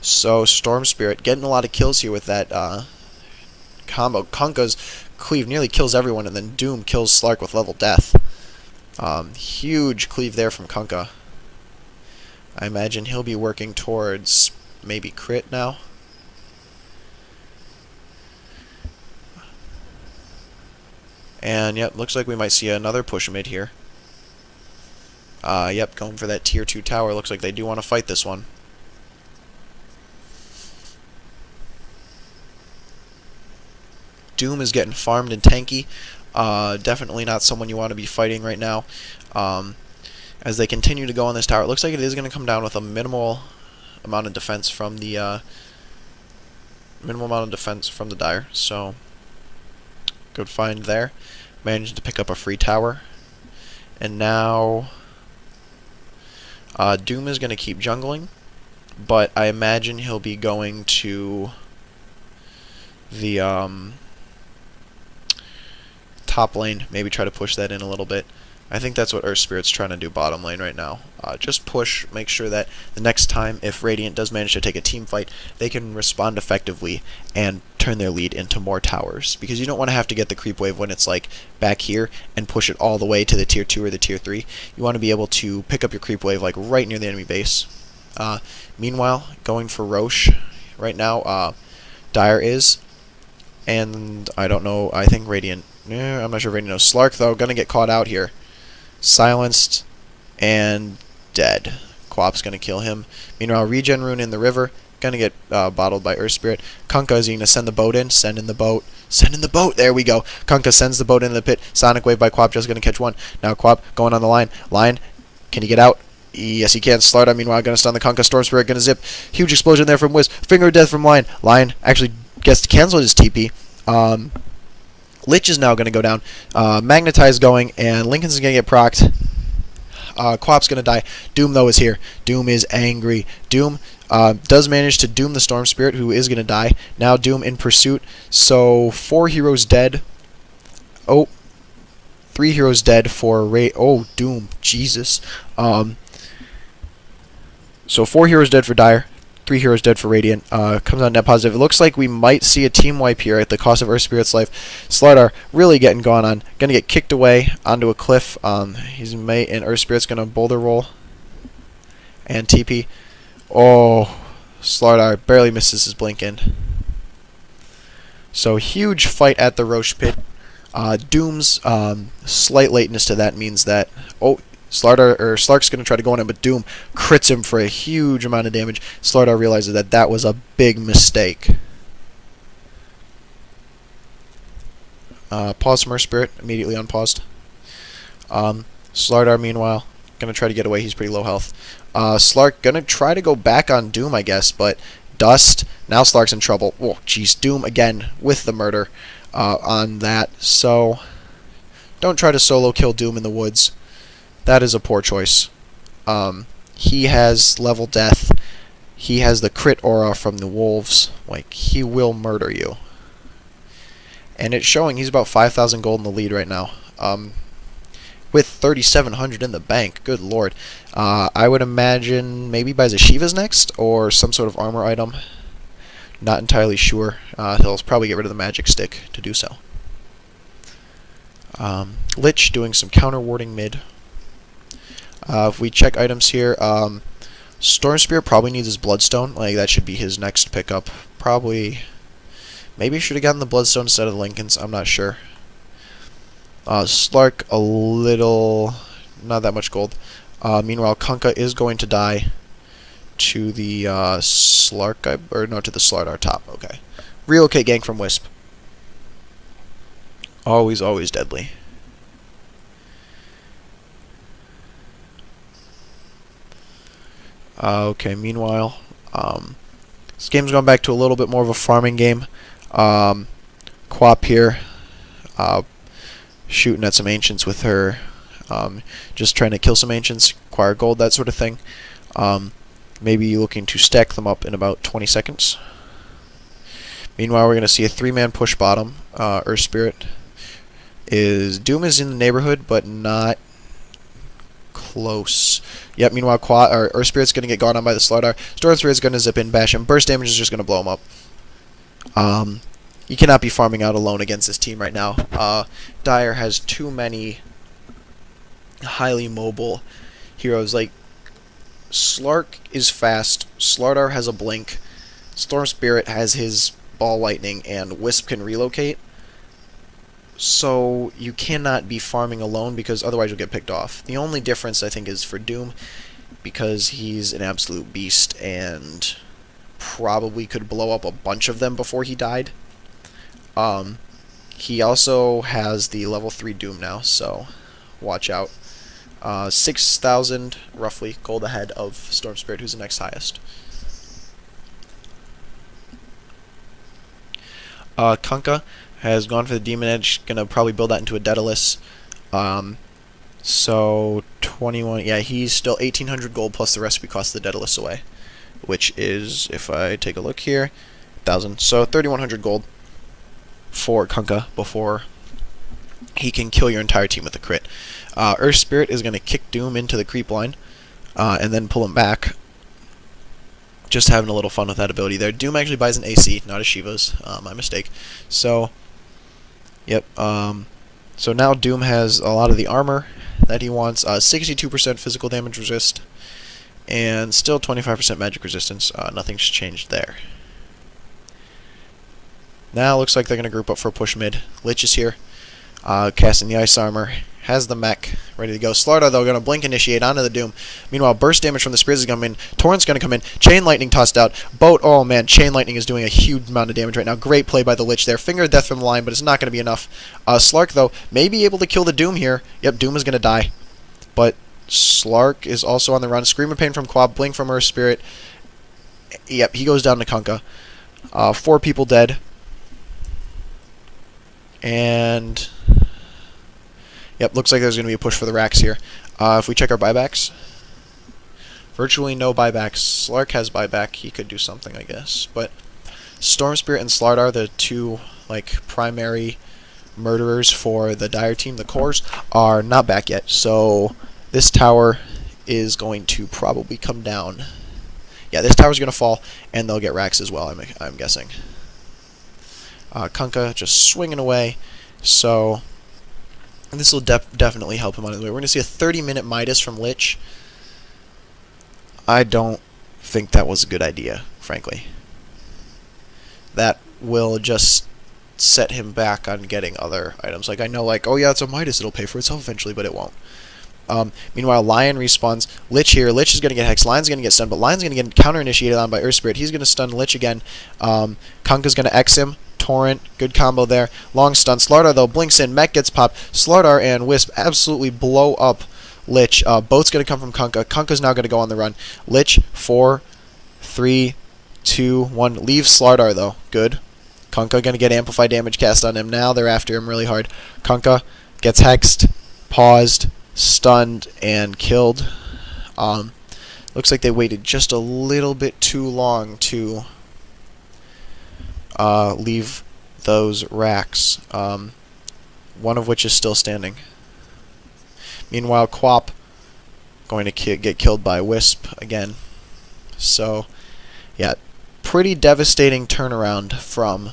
so Storm Spirit getting a lot of kills here with that combo. Kunkka's cleave nearly kills everyone, and then Doom kills Slark with level death. Huge cleave there from Kunkka. I imagine he'll be working towards maybe crit now. And yep, looks like we might see another push mid here. Yep, going for that tier 2 tower. Looks like they do want to fight this one. Doom is getting farmed and tanky. Definitely not someone you want to be fighting right now. As they continue to go on this tower, it looks like it is going to come down with a minimal amount of defense from the Dire. So good find there. Managed to pick up a free tower, and now Doom is going to keep jungling, but I imagine he'll be going to the top lane. Maybe try to push that in a little bit. I think that's what Earth Spirit's trying to do bottom lane right now. Just push, make sure that the next time, if Radiant does manage to take a team fight, they can respond effectively and turn their lead into more towers. Because you don't want to have to get the creep wave when it's like back here and push it all the way to the tier 2 or the tier 3. You want to be able to pick up your creep wave like right near the enemy base. Meanwhile, going for Roche right now, Dire is, and I don't know, I think Radiant, I'm not sure if Radiant knows. Slark though, gonna get caught out here. Silenced and dead. Quap's gonna kill him. Meanwhile, Regen Rune in the river, gonna get bottled by Earth Spirit. Kunkka is gonna send the boat in. Send in the boat. Send in the boat. There we go. Kunkka sends the boat into the pit. Sonic Wave by Quap, just gonna catch one. Now Quap going on the line. Lion, can he get out? Yes, he can. Slardar, meanwhile, gonna stun the Kunkka. Storm Spirit gonna zip. Huge explosion there from Wiz. Finger of Death from Lion. Lion actually gets to cancel his TP. Lich is now going to go down. Magnetize going, and Lincoln's going to get procced. Quap's going to die. Doom, though, is here. Doom is angry. Doom does manage to doom the Storm Spirit, who is going to die. Now Doom in pursuit. So 4 heroes dead. Oh, 3 heroes dead for Ray. Oh, Doom. Jesus. So 4 heroes dead for Dire. 3 heroes dead for Radiant. Comes out net positive. It looks like we might see a team wipe here at the cost of Earth Spirit's life. Slardar really getting gone on. Gonna get kicked away onto a cliff. He's mate, and Earth Spirit's gonna boulder roll and TP. Oh, Slardar barely misses his blink in. So huge fight at the Roche pit. Doom's slight lateness to that means that Slark's going to try to go on him, but Doom crits him for a huge amount of damage. Slardar realizes that that was a big mistake. Pause from Earth Spirit, immediately unpaused. Slardar, meanwhile, going to try to get away. He's pretty low health. Slark going to try to go back on Doom, I guess, but Dust. Now Slark's in trouble. Oh, jeez. Doom again with the murder. on that. So don't try to solo kill Doom in the woods. That is a poor choice. He has level death. He has the crit aura from the wolves. Like, he will murder you. And it's showing he's about 5,000 gold in the lead right now. With 3,700 in the bank. Good lord. I would imagine maybe buys a Shiva's next, or some sort of armor item. Not entirely sure. He'll probably get rid of the magic stick to do so. Lich doing some counter warding mid. If we check items here, Storm Spirit probably needs his Bloodstone. Like, that should be his next pickup. Probably, maybe should have gotten the Bloodstone instead of the Lincolns. I'm not sure. Slark, a little, not that much gold. Meanwhile, Kunkka is going to die to the Slark, or no, to the Slardar top. Okay. Relocate gank from Wisp. Always, always deadly. Okay, meanwhile, this game's gone back to a little bit more of a farming game. Quap here, shooting at some ancients with her, just trying to kill some ancients, acquire gold, that sort of thing. Maybe looking to stack them up in about 20 seconds. Meanwhile, we're going to see a 3-man push bottom. Earth Spirit Doom is in the neighborhood, but not close. Yep, meanwhile, Earth Spirit's going to get gone on by the Slardar. Storm Spirit's going to zip in, bash him. Burst damage is just going to blow him up. You cannot be farming out alone against this team right now. Dire has too many highly mobile heroes. Like, Slark is fast, Slardar has a blink, Storm Spirit has his ball lightning, and Wisp can relocate. So you cannot be farming alone, because otherwise you'll get picked off. The only difference, I think, is for Doom, because he's an absolute beast and probably could blow up a bunch of them before he died. He also has the level 3 Doom now, so watch out. 6,000, roughly, gold ahead of Storm Spirit, who's the next highest. Kunkka has gone for the Demon Edge, gonna probably build that into a Daedalus. So 21, yeah, he's still 1,800 gold plus the recipe cost the Daedalus away, which is, if I take a look here, 1,000. So 3,100 gold for Kunkka before he can kill your entire team with a crit. Earth Spirit is going to kick Doom into the creep line and then pull him back. Just having a little fun with that ability there. Doom actually buys an AC, not a Shiva's. My mistake. So, yep. So now Doom has a lot of the armor that he wants. 62% physical damage resist, and still 25% magic resistance. Nothing's changed there. Now looks like they're going to group up for a push mid. Lich is here, casting the ice armor. Has the mech ready to go. Slardar, though, going to blink initiate onto the Doom. Meanwhile, burst damage from the Spirits is coming in. Torrent's going to come in. Chain Lightning tossed out. Boat, oh man, Chain Lightning is doing a huge amount of damage right now. Great play by the Lich there. Finger of Death from the line, but it's not going to be enough. Slark, though, may be able to kill the Doom here. Yep, Doom is going to die. But Slark is also on the run. Scream of Pain from Quab. Blink from Earth Spirit. Yep, he goes down to Kunkka. 4 people dead. And yep, looks like there's going to be a push for the racks here. If we check our buybacks, virtually no buybacks. Slark has buyback. He could do something, I guess. But Storm Spirit and Slardar, the two primary murderers for the Dire team, the cores, are not back yet. So this tower is going to probably come down. Yeah, this tower's going to fall, and they'll get racks as well, I'm guessing. Kunkka just swinging away. So this will definitely help him on his way. We're going to see a 30-minute Midas from Lich. I don't think that was a good idea, frankly. That will just set him back on getting other items. Like, I know, oh yeah, it's a Midas, it'll pay for itself eventually, but it won't. Meanwhile, Lion respawns. Lich here. Lich is going to get Hex. Lion's going to get stunned, but Lion's going to get counter-initiated on by Earth Spirit. He's going to stun Lich again. Kunkka's going to X him. Torrent, good combo there. Long stun. Slardar, though, blinks in. Mech gets popped. Slardar and Wisp absolutely blow up Lich. Boat's going to come from Kunkka. Kunkka's now going to go on the run. Lich, 4, 3, 2, 1. Leaves Slardar, though. Good. Kunkka gonna get amplified damage cast on him. Now they're after him really hard. Kunkka gets hexed, paused, stunned, and killed. Looks like they waited just a little bit too long to leave those racks, one of which is still standing. Meanwhile, Quap going to get killed by Wisp again. So, yeah, pretty devastating turnaround from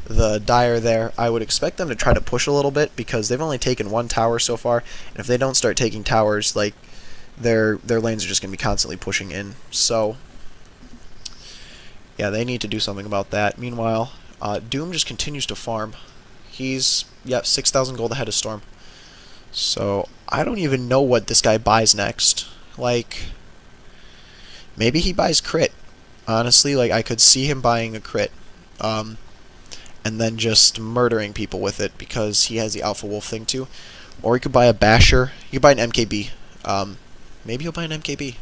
the Dire there. I would expect them to try to push a little bit because they've only taken one tower so far, and if they don't start taking towers, like their lanes are just going to be constantly pushing in. So, yeah, they need to do something about that. Meanwhile, Doom just continues to farm. He's 6,000 gold ahead of Storm. So I don't even know what this guy buys next. Like, maybe he buys crit. Honestly, like I could see him buying a crit, and then just murdering people with it because he has the Alpha Wolf thing too. Or he could buy a Basher. He could buy an MKB. Maybe he'll buy an MKB.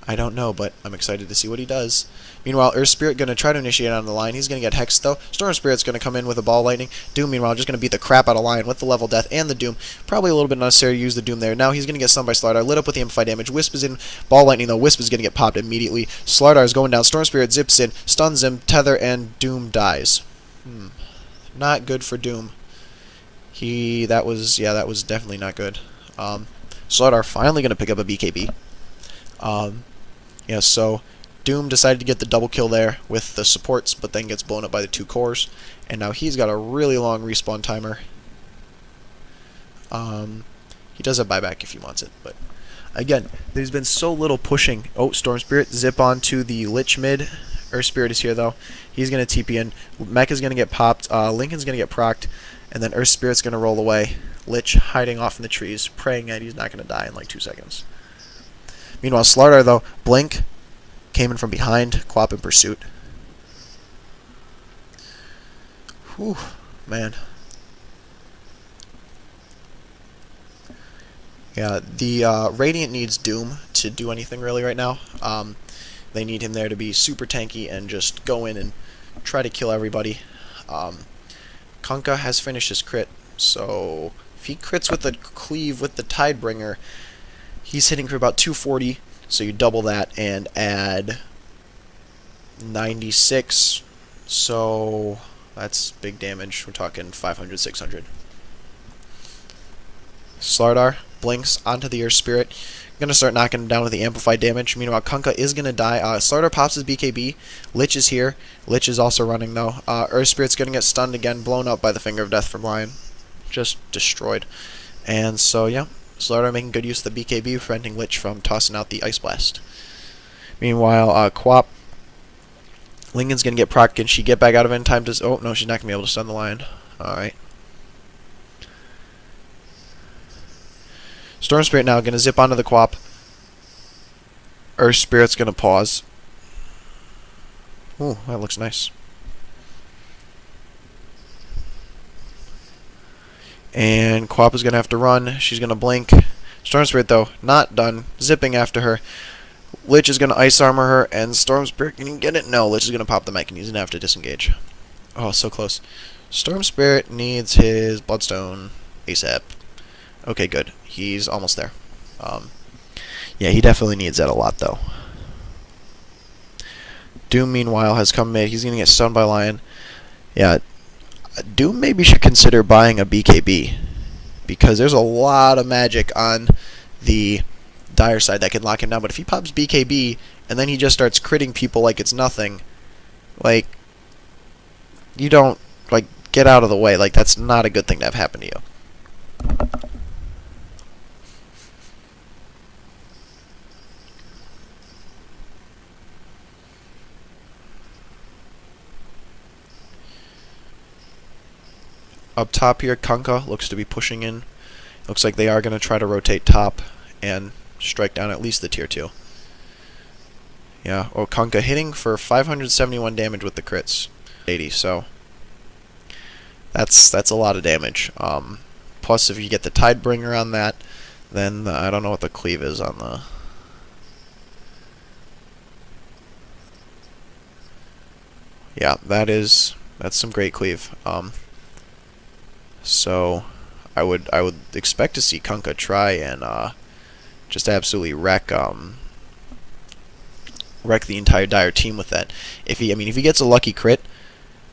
I don't know, but I'm excited to see what he does. Meanwhile, Earth Spirit going to try to initiate on the line. He's going to get hexed, though. Storm Spirit's going to come in with a ball lightning. Doom, meanwhile, just going to beat the crap out of Lion with the level death and the Doom. Probably a little bit unnecessary to use the Doom there. Now he's going to get stunned by Slardar. Lit up with the amplified damage. Wisp is in ball lightning, though. Wisp is going to get popped immediately. Slardar is going down. Storm Spirit zips in, stuns him, tether, and Doom dies. Not good for Doom. That was definitely not good. Slardar finally going to pick up a BKB. Yeah, so Doom decided to get the double kill there with the supports, but then gets blown up by the 2 cores, and now he's got a really long respawn timer. He does have buyback if he wants it, but again, there's been so little pushing. Oh, Storm Spirit, zip onto the Lich mid. Earth Spirit is here, though. He's going to TP in. Mech is going to get popped. Lincoln's going to get procced, and then Earth Spirit's going to roll away. Lich hiding off in the trees, praying that he's not going to die in like 2 seconds. Meanwhile, Slardar, though, Blink came in from behind, Quap in pursuit. Whew, man. Yeah, the Radiant needs Doom to do anything really right now. They need him there to be super tanky and just go in and try to kill everybody. Kunkka has finished his crit, so if he crits with the cleave with the Tidebringer, he's hitting for about 240, so you double that and add 96, so that's big damage. We're talking 500, 600. Slardar blinks onto the Earth Spirit. Gonna start knocking him down with the amplified damage. Meanwhile, Kunkka is gonna die. Slardar pops his BKB. Lich is here. Lich is also running, though. Earth Spirit's gonna get stunned again, blown up by the Finger of Death from Lion. Just destroyed. And so, yeah. Slardar making good use of the BKB, preventing Lich from tossing out the Ice Blast. Meanwhile, Quap, Lincoln's going to get proc. Can she get back out of it in time to... Oh, no, she's not going to be able to stun the Lion. Alright. Storm Spirit now going to zip onto the Quap. Earth Spirit's going to pause. Ooh, that looks nice. And Quap is going to have to run. She's going to blink. Storm Spirit, though, not done. Zipping after her. Lich is going to Ice Armor her, and Storm Spirit, can you get it? No, Lich is going to pop the mech, and he's going to have to disengage. Oh, so close. Storm Spirit needs his Bloodstone ASAP. Okay, good. He's almost there. Yeah, he definitely needs that a lot, though. Doom, meanwhile, has come mid. He's going to get stunned by Lion. Yeah, Doom maybe should consider buying a BKB, because there's a lot of magic on the Dire side that can lock him down. But if he pops BKB and then he just starts critting people like it's nothing, like, you don't, like, get out of the way. Like, that's not a good thing to have happen to you. Up top here, Kunkka looks to be pushing in. Looks like they are going to try to rotate top and strike down at least the tier 2. Yeah, oh, Kunkka hitting for 571 damage with the crits. 80, so that's a lot of damage. Plus, if you get the Tidebringer on that, then I don't know what the cleave is on the... Yeah, that is That's some great cleave. So I would expect to see Kunkka try and just absolutely wreck the entire Dire team with that. If he gets a lucky crit,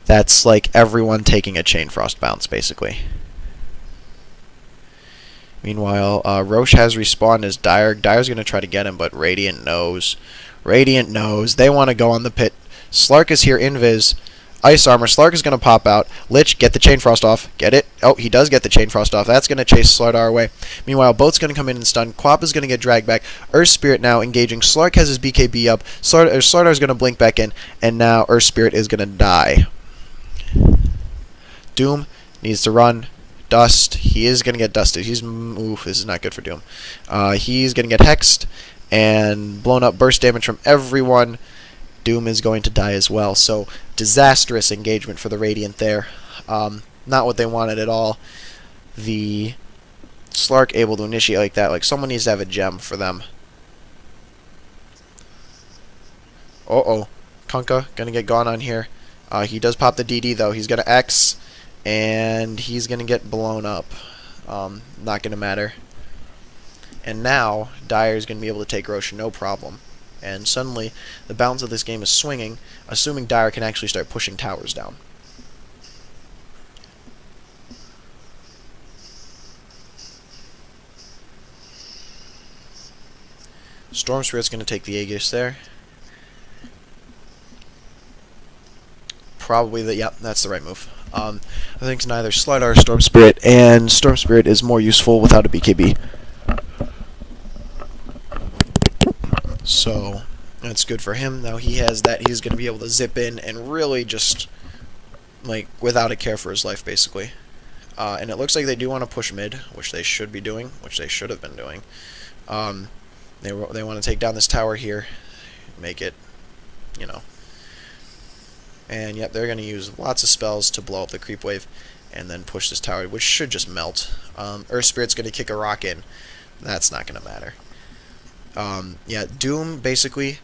that's like everyone taking a Chain Frost bounce basically. Meanwhile, Roche has respawned as Dire. Dire's going to try to get him, but Radiant knows. Radiant knows. They want to go on the pit. Slark is here, invis. Ice armor. Slark is going to pop out. Lich, get the Chain Frost off. Get it? Oh, he does get the Chain Frost off. That's going to chase Slardar away. Meanwhile, Boat's going to come in and stun. Quap is going to get dragged back. Earth Spirit now engaging. Slark has his BKB up. Slardar is going to blink back in. And now Earth Spirit is going to die. Doom needs to run. Dust. He is going to get dusted. Oof, this is not good for Doom. He's going to get hexed and blown up burst damage from everyone. Doom is going to die as well. So, disastrous engagement for the Radiant there. Not what they wanted at all. The Slark able to initiate like that. Like, someone needs to have a gem for them. Uh-oh. Kunkka going to get gone on here. He does pop the DD, though. He's going to X, and he's going to get blown up. Not going to matter. And now, Dire is going to be able to take Roche, no problem. And suddenly, the balance of this game is swinging, assuming Dire can actually start pushing towers down. Storm Spirit's going to take the Aegis there. Probably yep, that's the right move. I think it's neither Slardar or Storm Spirit, and Storm Spirit is more useful without a BKB. So, that's good for him. Now he has that. He's going to be able to zip in and really just, like, without a care for his life, basically. And it looks like they do want to push mid, which they should be doing, which they should have been doing. They want to take down this tower here, make it, you know. And, yep, they're going to use lots of spells to blow up the creep wave and then push this tower, which should just melt. Earth Spirit's going to kick a rock in. That's not going to matter. Yeah, Doom, basically,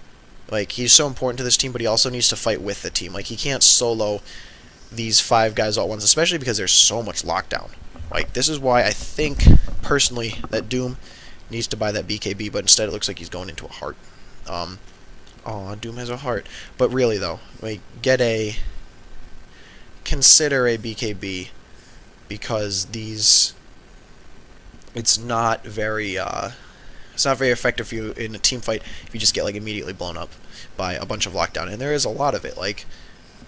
like, he's so important to this team, but he also needs to fight with the team. Like, he can't solo these 5 guys all at once, especially because there's so much lockdown. Like, this is why I think, personally, that Doom needs to buy that BKB, but instead it looks like he's going into a heart. Aw, Doom has a heart. But really, though, like, consider a BKB, because it's not very effective for you in a team fight if you just get, like, immediately blown up by a bunch of lockdown. And there is a lot of it. Like,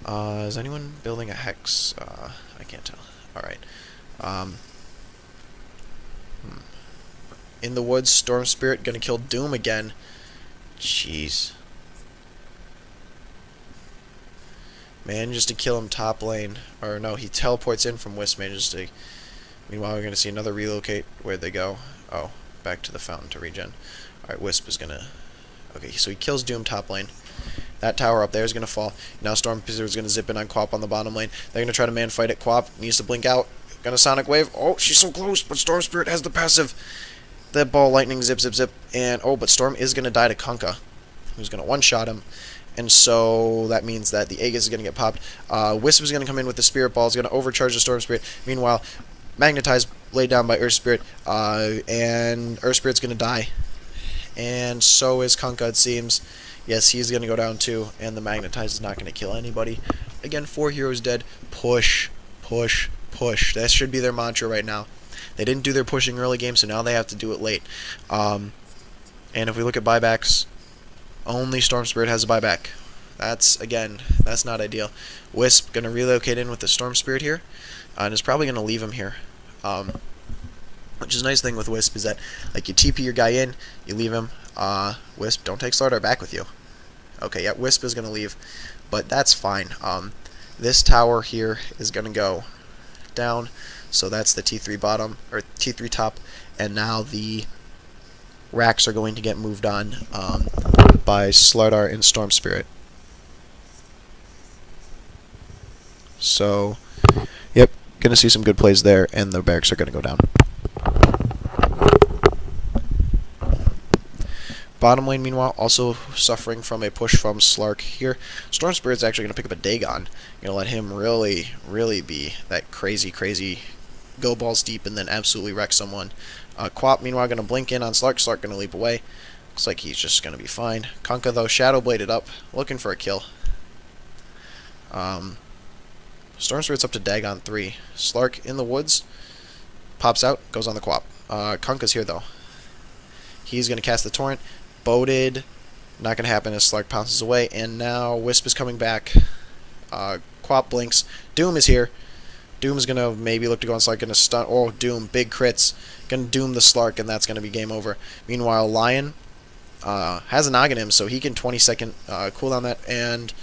is anyone building a hex? I can't tell. Alright. In the woods, Storm Spirit gonna kill Doom again. Jeez. Manages to kill him top lane. Or no, he teleports in from Wisp. Meanwhile, we're gonna see another relocate. Where'd they go? Oh. Back to the fountain to regen. Alright, Wisp is gonna... Okay, so he kills Doom top lane. That tower up there is gonna fall. Now Storm Spirit is gonna zip in on Quap on the bottom lane. They're gonna try to man fight it. Quap needs to blink out. Gonna Sonic Wave. Oh, she's so close, but Storm Spirit has the passive. That ball lightning zip, zip, zip. And, oh, but Storm is gonna die to Kunkka, who's gonna one-shot him. And so that means that the Aegis is gonna get popped. Wisp is gonna come in with the Spirit Ball. Is gonna overcharge the Storm Spirit. Meanwhile, Magnetized, laid down by Earth Spirit, and Earth Spirit's gonna die. And so is Kunkka, it seems. Yes, he's gonna go down too, and the Magnetized is not gonna kill anybody. Again, 4 heroes dead. Push, push, push. That should be their mantra right now. They didn't do their pushing early game, so now they have to do it late. And if we look at buybacks, only Storm Spirit has a buyback. That's not ideal. Wisp gonna relocate in with the Storm Spirit here, and is probably gonna leave him here. Which is a nice thing with Wisp is that, like, you TP your guy in, you leave him. Wisp, don't take Slardar back with you. Okay, yeah, Wisp is gonna leave, but that's fine. This tower here is gonna go down, so that's the T3 bottom or T3 top, and now the racks are going to get moved on by Slardar and Storm Spirit. So, yep, gonna see some good plays there, and the barracks are gonna go down. Bottom lane, meanwhile, also suffering from a push from Slark here. Storm Spirit's actually going to pick up a Dagon. Going to let him really, really be that crazy, crazy go balls deep and then absolutely wreck someone. Quap, meanwhile, going to blink in on Slark. Slark going to leap away. Looks like he's just going to be fine. Kunkka, though, Shadow Bladed up, looking for a kill. Storm Spirit's up to Dagon 3. Slark in the woods, pops out, goes on the Quap. Kunkka's here, though. He's going to cast the Torrent. Boated. Not going to happen as Slark pounces away. And now Wisp is coming back. Quap blinks. Doom is here. Doom is going to maybe look to go on Slark. Going to stun. Oh, Doom. Big crits. Going to doom the Slark, and that's going to be game over. Meanwhile, Lion has a Nog in him, so he can 20-second cooldown that. And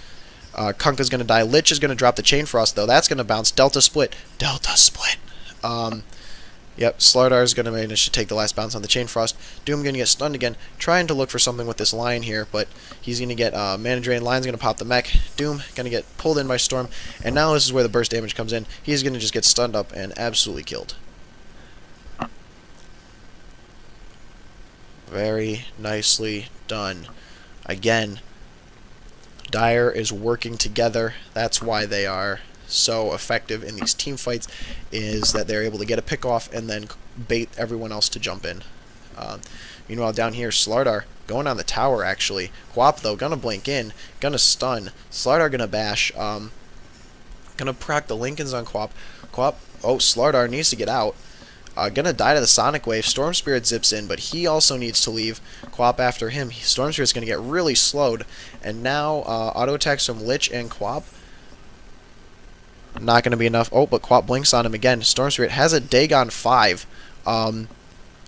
Kunkka's going to die. Lich is going to drop the Chain Frost, though. That's going to bounce. Delta Split. Delta Split. Yep, Slardar is going to manage to take the last bounce on the Chain Frost. Doom going to get stunned again, trying to look for something with this Lion here, but he's going to get Mana Drain. Lion's going to pop the mech. Doom going to get pulled in by Storm, and now this is where the burst damage comes in. He's going to just get stunned up and absolutely killed. Very nicely done. Again, Dire is working together. That's why they are so effective in these team fights, is that they're able to get a pick off and then bait everyone else to jump in. Meanwhile, down here, Slardar going on the tower, actually. Quap, though, gonna blink in, gonna stun. Slardar gonna bash. Gonna proc the Lincolns on Quap. Quap, oh, Slardar needs to get out. Gonna die to the Sonic Wave. Storm Spirit zips in, but he also needs to leave. Quap after him. Storm Spirit's gonna get really slowed. And now, auto attacks from Lich and Quap. Not going to be enough. Oh, but Quap blinks on him again. Storm Spirit has a Dagon 5.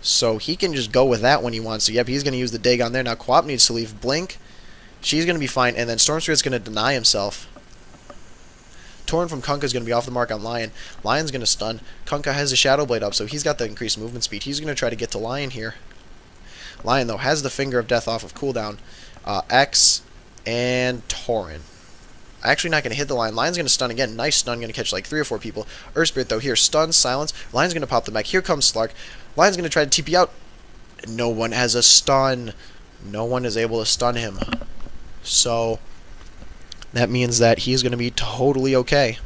So he can just go with that when he wants to. Yep, he's going to use the Dagon there. Now Quap needs to leave. Blink. She's going to be fine. And then Storm Spirit's going to deny himself. Torn from Kunkka is going to be off the mark on Lion. Lion's going to stun. Kunkka has a Shadow Blade up, so he's got the increased movement speed. He's going to try to get to Lion here. Lion, though, has the Finger of Death off of cooldown. X and Torrent. Actually not going to hit the Lion. Lion's going to stun again. Nice stun. Going to catch like 3 or 4 people. Earth Spirit, though, here. Stun, silence. Lion's going to pop the mech. Here comes Slark. Lion's going to try to TP out. No one has a stun. No one is able to stun him. So, that means that he's going to be totally okay.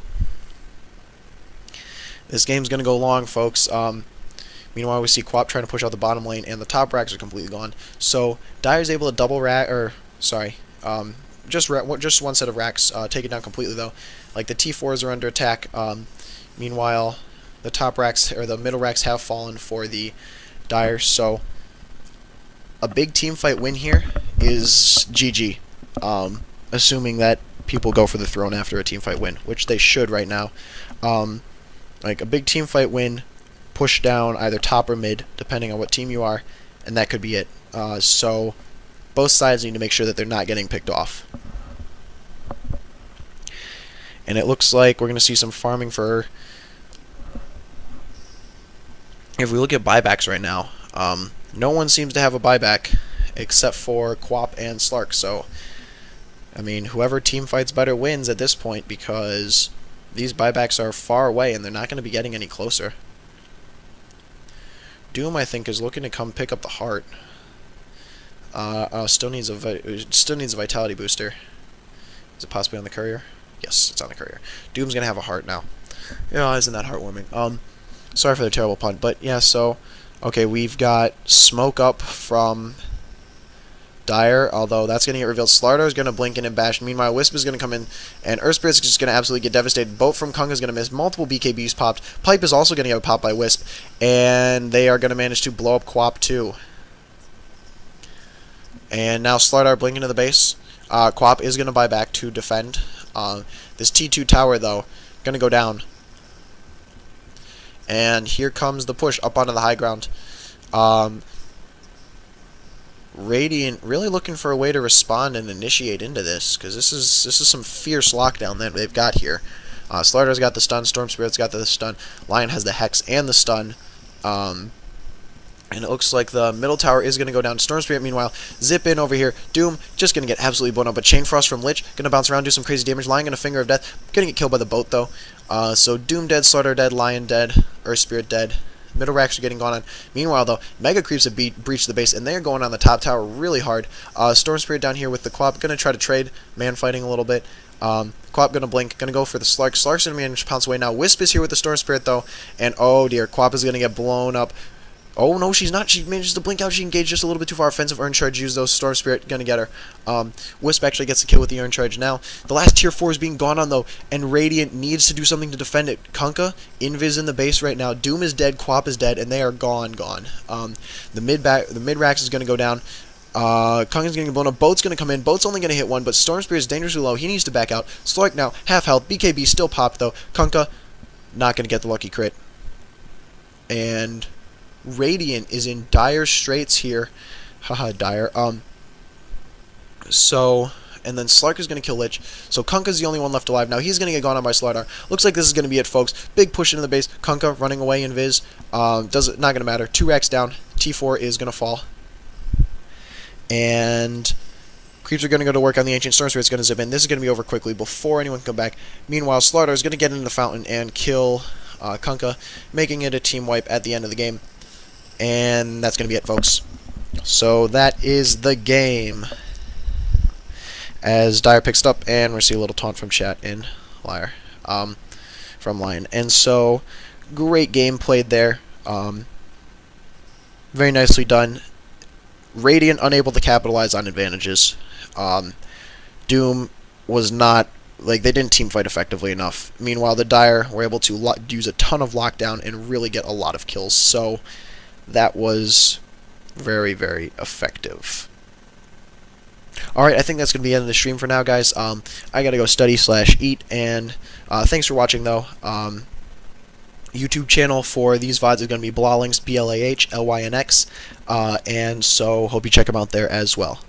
This game's going to go long, folks. Meanwhile, we see Quap trying to push out the bottom lane, and the top racks are completely gone. So, Dire's able to double rack, or, sorry, just one set of racks, take it down completely, though. Like, the T4s are under attack. Meanwhile, the top racks, or the middle racks, have fallen for the Dire. So, a big team fight win here is GG. Assuming that people go for the throne after a team fight win, which they should right now. Like, a big team fight win, push down either top or mid, depending on what team you are, and that could be it. So, both sides need to make sure that they're not getting picked off. And it looks like we're going to see some farming for... If we look at buybacks right now, no one seems to have a buyback except for Quap and Slark. So, I mean, whoever team fights better wins at this point, because these buybacks are far away and they're not going to be getting any closer. Doom, I think, is looking to come pick up the heart. Still needs a vitality booster. Is it possibly on the courier? Yes, it's on the courier. Doom's gonna have a heart now. Yeah, isn't that heartwarming? Sorry for the terrible pun, but yeah. So, okay, we've got smoke up from Dire, although that's gonna get revealed. Slardar is gonna blink in and bash. Meanwhile, Wisp is gonna come in, and Earth Spirit's just gonna absolutely get devastated. Boat from Kunkka is gonna miss. Multiple BKBs popped. Pipe is also gonna get popped by Wisp, and they are gonna manage to blow up Quap too. And now Slardar blinking to the base. Quap is going to buy back to defend. This T2 tower, though, going to go down. And here comes the push up onto the high ground. Radiant really looking for a way to respond and initiate into this, because this is some fierce lockdown that they've got here. Slardar's got the stun. Storm Spirit's got the stun. Lion has the Hex and the stun. And it looks like the middle tower is going to go down. Storm Spirit, meanwhile, zip in over here. Doom just going to get absolutely blown up. But Chain Frost from Lich, going to bounce around, do some crazy damage. Lion going to Finger of Death. Going to get killed by the boat, though. So Doom dead, Slardar dead, Lion dead, Earth Spirit dead. Middle racks are getting gone on. Meanwhile, though, Mega Creeps have breached the base, and they're going on the top tower really hard. Storm Spirit down here with the Quap, going to try to trade, man fighting a little bit. Quap going to blink, going to go for the Slark. Slark's going to manage to pounce away now. Wisp is here with the Storm Spirit, though, and oh dear, Quap is going to get blown up. Oh, no, she's not. She manages to blink out. She engaged just a little bit too far. Offensive Urn Charge used, though. Storm Spirit going to get her. Wisp actually gets the kill with the Urn Charge now. The last Tier 4 is being gone on, though, and Radiant needs to do something to defend it. Kunkka, Invis in the base right now. Doom is dead. Quap is dead, and they are gone. The mid-racks is going to go down. Kunkka's getting blown up. Boat's going to come in. Boat's only going to hit one, but Storm Spirit is dangerously low. He needs to back out. Slark now, half health. BKB still popped, though. Kunkka, not going to get the lucky crit. And Radiant is in dire straits here. Haha, dire. And then Slark is going to kill Lich. So Kunkka's the only one left alive. Now he's going to get gone on by Slardar. Looks like this is going to be it, folks. Big push into the base. Kunkka running away in Viz. Not going to matter. 2 racks down. T4 is going to fall. And Creeps are going to go to work on the Ancient Storm Spirit's going to zip in. This is going to be over quickly before anyone can come back. Meanwhile, Slardar is going to get into the fountain and kill Kunkka, making it a team wipe at the end of the game. And that's going to be it, folks. So that is the game. As Dire picks it up, and we see a little taunt from chat in Liar. From Lion. And so, great game played there. Very nicely done. Radiant unable to capitalize on advantages. Doom was not, like, they didn't team fight effectively enough. Meanwhile, the Dire were able to use a ton of lockdown and really get a lot of kills. So that was very, very effective. Alright, I think that's going to be the end of the stream for now, guys. I gotta go study/eat, and thanks for watching, though. YouTube channel for these VODs is going to be Blahlinx, BLAHLYNX, and so hope you check them out there as well.